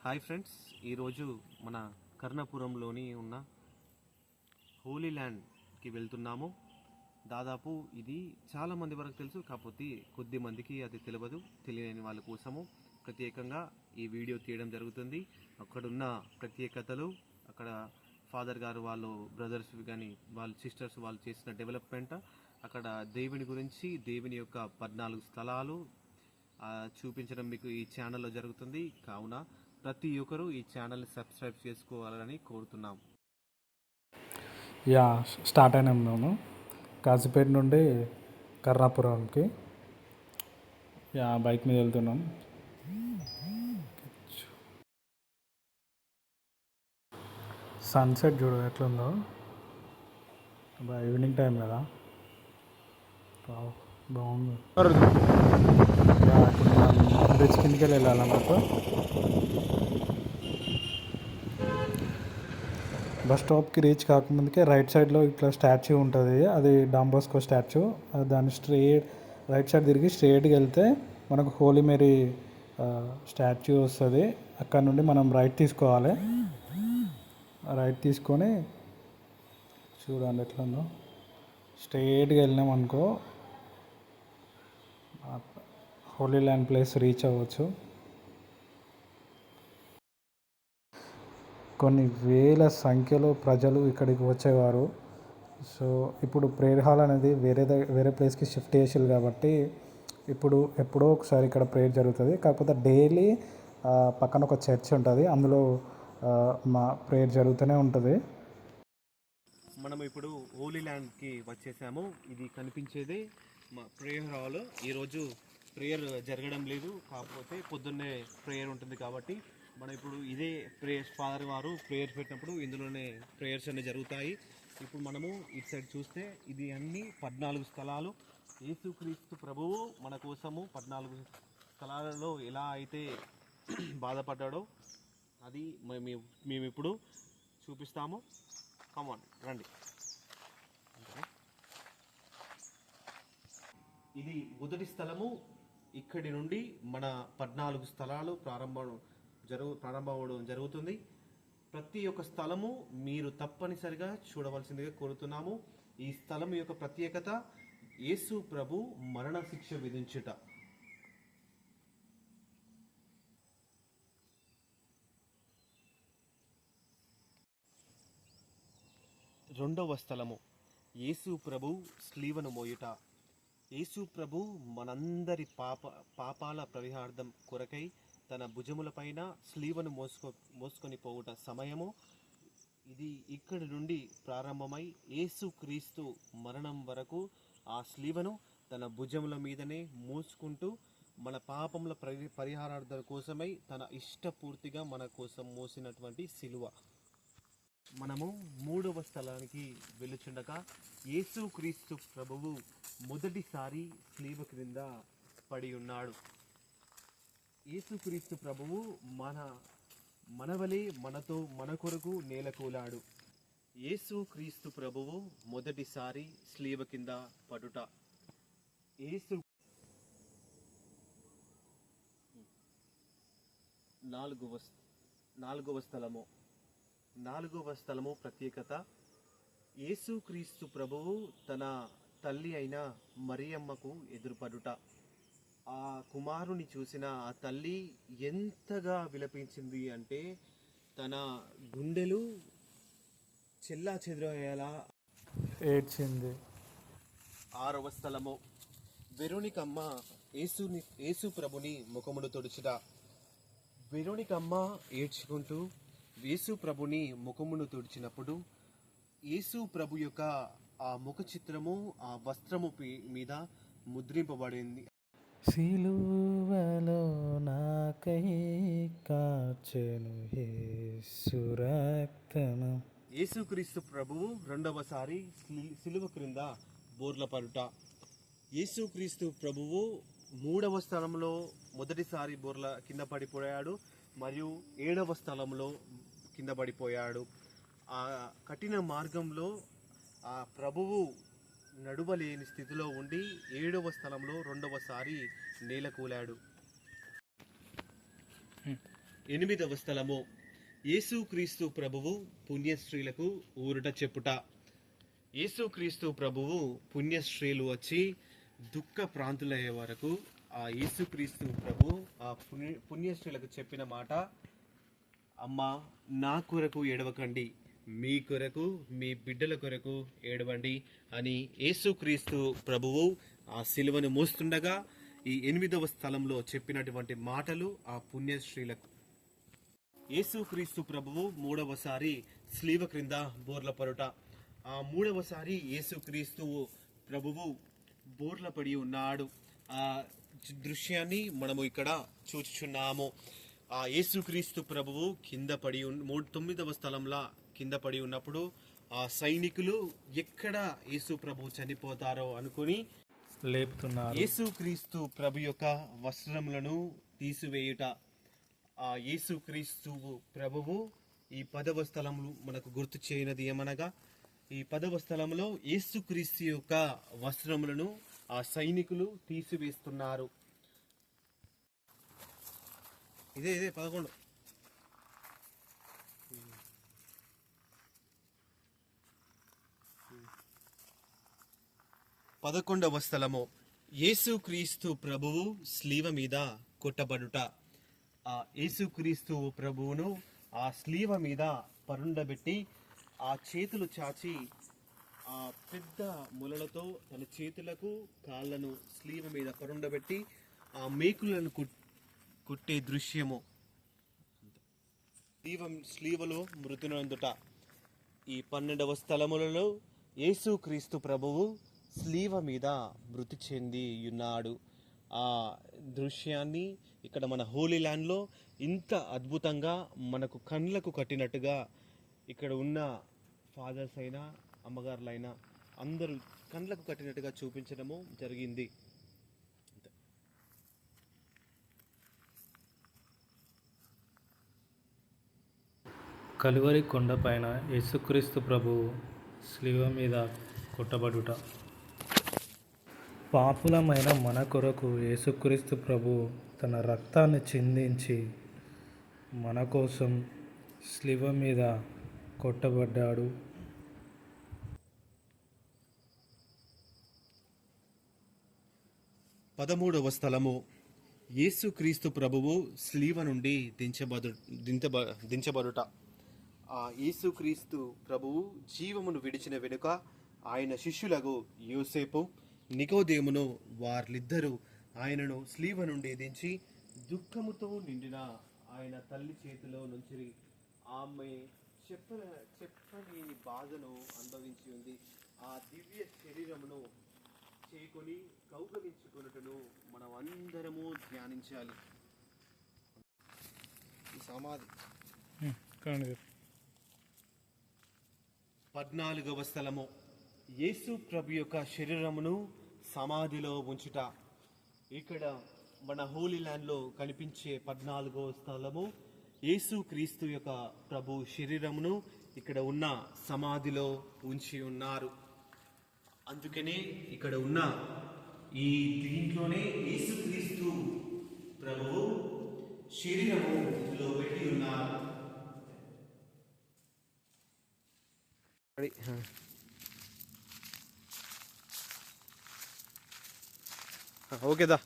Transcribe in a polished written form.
Hi friends, ఈరోజు మన కర్ణపురంలోని ఉన్న హోలీ ల్యాండ్కి వెళ్తున్నాము. దాదాపు ఇది చాలామంది వరకు తెలుసు, కాకపోతే కొద్ది మందికి అది తెలియని వాళ్ళ కోసము ప్రత్యేకంగా ఈ వీడియో తీయడం జరుగుతుంది. అక్కడున్న ప్రత్యేకతలు, అక్కడ ఫాదర్ గారు వాళ్ళు బ్రదర్స్ కానీ వాళ్ళ సిస్టర్స్ వాళ్ళు చేసిన డెవలప్మెంట్, అక్కడ దేవుని గురించి దేవుని యొక్క 14 స్థలాలు చూపించడం మీకు ఈ ఛానల్లో జరుగుతుంది. కావున ప్రతి ఒక్కరూ ఈ ఛానల్ని సబ్స్క్రైబ్ చేసుకోవాలని కోరుతున్నాం. స్టార్ట్ అయినాం మేము కాజీపేట నుండి కర్ణాపురంకి. బైక్ మీద వెళ్తున్నాం. సన్సెట్ చూడు ఎట్లుందో, ఈవినింగ్ టైం కదా, బాగుంది. ఇప్పుడు మనం బ్రిడ్జ్ కిందకి వెళ్ళాలన్నట్టు. బస్ స్టాప్కి రీచ్ కాకముందుకే రైట్ సైడ్లో ఇట్లా స్టాచ్యూ ఉంటుంది, అది డాన్ బోస్కో స్టాచ్యూ. దాన్ని రైట్ సైడ్ తిరిగి స్ట్రేట్గా వెళ్తే మనకు హోలీ మేరీ స్టాచ్యూ వస్తుంది. అక్కడ నుండి మనం రైట్ తీసుకోవాలి. రైట్ తీసుకొని చూడండి ఎట్లుందో, స్ట్రేట్గా వెళ్ళినాం అనుకో హోలీ ల్యాండ్ ప్లేస్ రీచ్ అవ్వచ్చు. కొన్ని వేల సంఖ్యలో ప్రజలు ఇక్కడికి వచ్చేవారు. సో ఇప్పుడు ప్రేయర్ హాల్ అనేది వేరే ప్లేస్కి షిఫ్ట్ చేసారు కాబట్టి ఇప్పుడు ఎప్పుడో ఒకసారి ఇక్కడ ప్రేయర్ జరుగుతుంది. కాకపోతే డైలీ పక్కన ఒక చర్చ్ ఉంటుంది, అందులో మా ప్రేయర్ జరుగుతూనే ఉంటుంది. మనం ఇప్పుడు హోలీ ల్యాండ్కి వచ్చేసాము. ఇది కనిపించేదే మా ప్రేయర్ హాల్. ఈరోజు ప్రేయర్ జరగడం లేదు, కాకపోతే పొద్దున్నే ప్రేయర్ ఉంటుంది కాబట్టి మనం ఇప్పుడు ఇదే ప్రేయర్స్ ఫాదర్ వారు ప్రేయర్స్ పెట్టినప్పుడు ఇందులోనే ప్రేయర్స్ అన్నీ జరుగుతాయి. ఇప్పుడు మనము ఇటు సైడ్ చూస్తే ఇది అన్ని 14 స్థలాలు. యేసుక్రీస్తు ప్రభువు మన కోసము 14 స్థలాలలో ఎలా అయితే బాధపడ్డాడో అది మేము ఇప్పుడు చూపిస్తాము. కమాన్ రండి. ఇది మొదటి స్థలము. ఇక్కడి నుండి మన 14 స్థలాలు ప్రారంభమవడం జరుగుతుంది. ప్రతి ఒక్క స్థలము మీరు తప్పనిసరిగా చూడవలసిందిగా కోరుతున్నాము. ఈ స్థలం యొక్క ప్రత్యేకత యేసు ప్రభు మరణ శిక్ష విధించుట. రెండవ స్థలము యేసు ప్రభు స్లీవను మోయుట. యేసు ప్రభు మనందరి పాపాల పరిహార్థం కొరకై తన భుజములపైన స్లీవను మోసుకొని పోవుట సమయము ఇది. ఇక్కడి నుండి ప్రారంభమై యేసుక్రీస్తు మరణం వరకు ఆ స్లీవను తన భుజముల మీదనే మోసుకుంటూ మన పాపముల పరిహారార్థం కోసమై తన ఇష్టపూర్తిగా మన కోసం మోసినటువంటి సిలువ. మనము మూడవ స్థలానికి వెళుచుండగా యేసుక్రీస్తు ప్రభువు మొదటిసారి స్లీవ క్రింద పడి ఉన్నాడు. యేసుక్రీస్తు ప్రభువు మనవలే మన కొరకు నేలకూలాడు. యేసుక్రీస్తు ప్రభువు మొదటిసారి స్లీవ కింద పడుట. నాలుగవ స్థలము ప్రత్యేకత యేసుక్రీస్తు ప్రభువు తన తల్లి అయిన మరియమ్మకు ఎదురుపడుట. ఆ కుమారుని చూసిన ఆ తల్లి ఎంతగా విలపించింది అంటే తన గుండెలు చెల్లా చెదరయ్యేలా ఏడ్చింది. ఆరవ స్థలము వెరోనికమ్మ యేసు ప్రభుని ముఖమును తుడుచుట. వెరోనికమ్మ ఏడ్చుకుంటూ యేసు ప్రభుని ముఖమును తుడిచినప్పుడు యేసు ప్రభు యొక్క ఆ ముఖ చిత్రము ఆ వస్త్రము మీద ముద్రింపబడింది. సిలువలో నాకై కాచెను యేసు రక్తము. యేసుక్రీస్తు ప్రభువు రెండవసారి సిలువ క్రింద బోర్ల పడుట. యేసుక్రీస్తు ప్రభువు మూడవ స్థలంలో మొదటిసారి బోర్ల కింద పడిపోయాడు, మరియు 7వ స్థలంలో కింద పడిపోయాడు. ఆ కఠిన మార్గంలో ఆ ప్రభువు నడువలేని స్థితిలో ఉండి 7వ స్థలంలో రెండవసారి నేలకూలాడు. 8వ స్థలము యేసుక్రీస్తు ప్రభువు పుణ్యశ్రీలకు ఊరట చెప్పుట. యేసుక్రీస్తు ప్రభువు పుణ్యశ్రీలు వచ్చి దుఃఖ ప్రాంతులయ్యే వరకు ఆ యేసుక్రీస్తు ప్రభు ఆ పుణ్యశ్రీలకు చెప్పిన మాట, అమ్మా నా కొరకు ఏడవకండి, మీ కొరకు మీ బిడ్డల కొరకు ఏడవండి అని యేసుక్రీస్తు ప్రభువు ఆ సిలువను మోస్తుండగా ఈ 8వ స్థలంలో చెప్పినటువంటి మాటలు ఆ పుణ్యశ్రీలకు. యేసుక్రీస్తు ప్రభువు 3వసారి స్లీవ క్రింద బోర్ల పరుట. ఆ 3వసారి యేసుక్రీస్తు ప్రభువు బోర్ల పడి ఉన్నాడు. ఆ దృశ్యాన్ని మనము ఇక్కడ చూచుచున్నాము. ఆ యేసుక్రీస్తు ప్రభువు కింద పడి 9వ స్థలంలో కింద పడి ఉన్నప్పుడు ఆ సైనికులు ఎక్కడ యేసు ప్రభు చనిపోతారో అనుకుని లేపుతున్నారు. యేసుక్రీస్తు ప్రభు యొక్క వస్త్రములను తీసివేయుట. ఆ యేసుక్రీస్తు ప్రభువు ఈ 10వ స్థలము మనకు గుర్తు చేయనది ఏమనగా, ఈ 10వ స్థలంలో యేసుక్రీస్తు యొక్క వస్త్రములను ఆ సైనికులు తీసివేస్తున్నారు. ఇదే 11. 11వ స్థలము యేసుక్రీస్తు ప్రభువు స్లీవ మీద కొట్టబడుట. ఆ యేసుక్రీస్తు ప్రభువును ఆ స్లీవ మీద పరుండబెట్టి ఆ చేతులు చాచి ఆ పెద్ద ములలతో తన చేతులకు కాళ్ళను స్లీవ మీద పరుండబెట్టి ఆ మేకులను కుట్టే దృశ్యము. స్లీవలో మృతునందుట. ఈ 12వ స్థలములలో యేసుక్రీస్తు ప్రభువు స్లీవ మీద మృతి చెంది ఉన్నాడు. ఆ దృశ్యాన్ని ఇక్కడ మన హోలీ ల్యాండ్లో ఇంత అద్భుతంగా మనకు కళ్ళకు కట్టినట్టుగా ఇక్కడ ఉన్న ఫాదర్స్ అయినా అమ్మగారులైనా అందరూ కళ్ళకు కట్టినట్టుగా చూపించడము జరిగింది. కలువరి కొండపైన యేసుక్రీస్తు ప్రభువు శిలువ మీద కొట్టబడుట. పాపులమైన మన కొరకు యేసుక్రీస్తు ప్రభువు తన రక్తాన్ని చిందించి మన కోసం శిలువ మీద కొట్టబడ్డాడు. పదమూడవ స్థలము యేసుక్రీస్తు ప్రభువు శిలువ నుండి దించబడుట. ఆ యేసుక్రీస్తు ప్రభువు జీవమును విడిచిన వెనుక ఆయన శిష్యులకు యోసేపు, నికోదేమును వారిద్దరూ ఆయనను శిలువ నుండి దించి దుఃఖముతో నిండిన ఆయన తల్లి చేతిలో నుంచి ఆమె చెప్పని బాధను అనుభవించి ఉంది. ఆ దివ్య శరీరమును చేకొని కౌగలించుకొనుటను మనం అందరము ధ్యానించాలి. ఈ సమాధి 14వ స్థలము యేసు ప్రభు యొక్క శరీరమును సమాధిలో ఉంచుట. ఇక్కడ మన హోలీ ల్యాండ్లో కనిపించే 14వ స్థలము యేసు క్రీస్తు యొక్క ప్రభు శరీరమును ఇక్కడ ఉన్న సమాధిలో ఉంచి ఉన్నారు. అందుకనే ఇక్కడ ఉన్న ఈ దీంట్లోనే యేసుక్రీస్తు ప్రభువు శరీరములో పెట్టి ఉన్నారు. ఓకేదా.